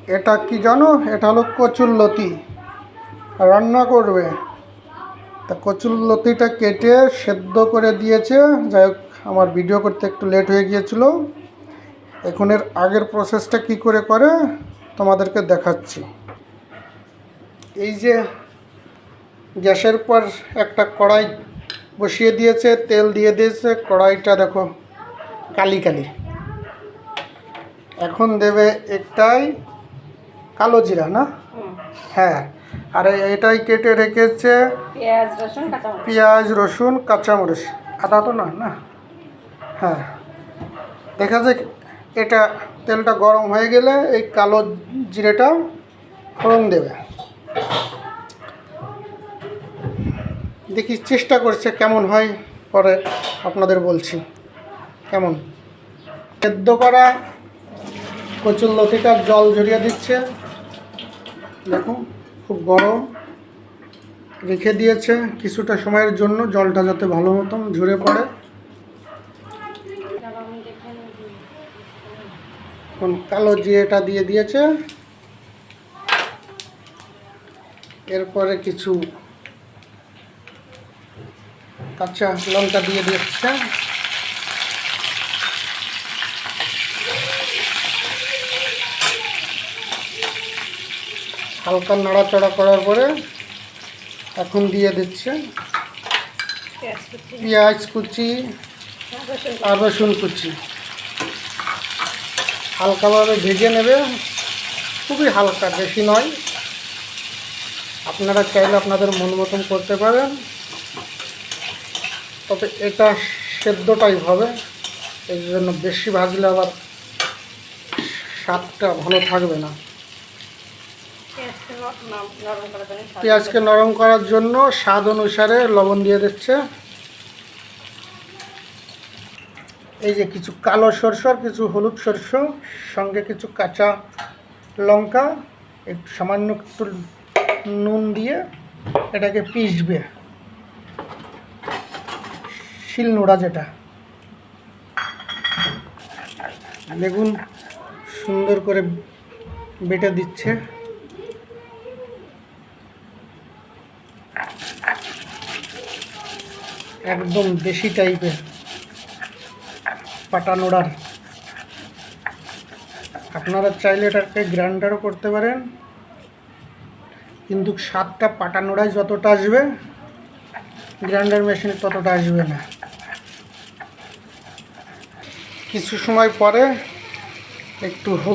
এটা কি জানো, এটা হলো কচুরলতি, রান্না করবে। তা কচুরলতিটা কেটে সেদ্ধ করে দিয়েছে। যাই হোক, আমার ভিডিও করতে একটু লেট হয়ে গিয়েছিল। এখন এর আগের প্রসেসটা কি করে তোমাদেরকে দেখাচ্ছি। এই যে গ্যাসের পর একটা কড়াই বসিয়ে দিয়েছে, তেল দিয়ে দিয়েছে, কড়াইটা দেখো কালি কালি। এখন দেবে একটাই কালো জিরা, না? হ্যাঁ, আর এটাই কেটে রেখেছে পেঁয়াজ রসুন কাঁচামরিচ, আদা তো না, না? হ্যাঁ, দেখা যাক। এটা তেলটা গরম হয়ে গেলে এই কালো জিরেটা ফোড়ন দেবে। দেখি, চেষ্টা করছে কেমন হয়, পরে আপনাদের বলছি কেমন। সেদ্ধ করা কচুরলতিটার জল ঝরিয়ে দিচ্ছে, দেখুন খুব গরম রেখে দিয়েছে কিছুটা সময়ের জন্য, জলটা যাতে ভালো মতন ঝরে পড়ে। এখন কালো জিরেটা দিয়ে দিয়েছে, এরপরে কিছু কাঁচা লঙ্কা দিয়ে দিচ্ছে। হালকা নাড়াচাড়া করার পরে এখন দিয়ে দিচ্ছে পেঁয়াজ কুচি আর রসুন কুচি। হালকাভাবে ভেজে নেবে, খুবই হালকা, বেশি নয়। আপনারা চাইলে আপনাদের মন মতন করতে পারেন, তবে এটা সেদ্ধ টাইপ হবে, এই জন্য বেশি ভাজলে আবার স্বাদটা ভালো থাকবে না। পেঁয়াজকে নরম করার জন্য স্বাদ অনুসারে লবণ দিয়ে দিচ্ছে। এই যে কিছু কালো সরষে আর কিছু হলুদ সরষে, সঙ্গে কিছু কাঁচা লঙ্কা, একটু সামান্য একটু নুন দিয়ে এটাকে পিষবে, শিলনোড়া যেটা। দেখুন সুন্দর করে বেটে দিচ্ছে। একদম দেশি টাইপের পাটা নোড়ার। আপনারা চাইলে এটাকে গ্রাইন্ডারও করতে পারেন, কিন্তু স্বাদটা পাটা নোড়ায় যতটা আসবে গ্রাইন্ডার মেশিনে ততটা আসবে না। কিছু সময় পরে একটু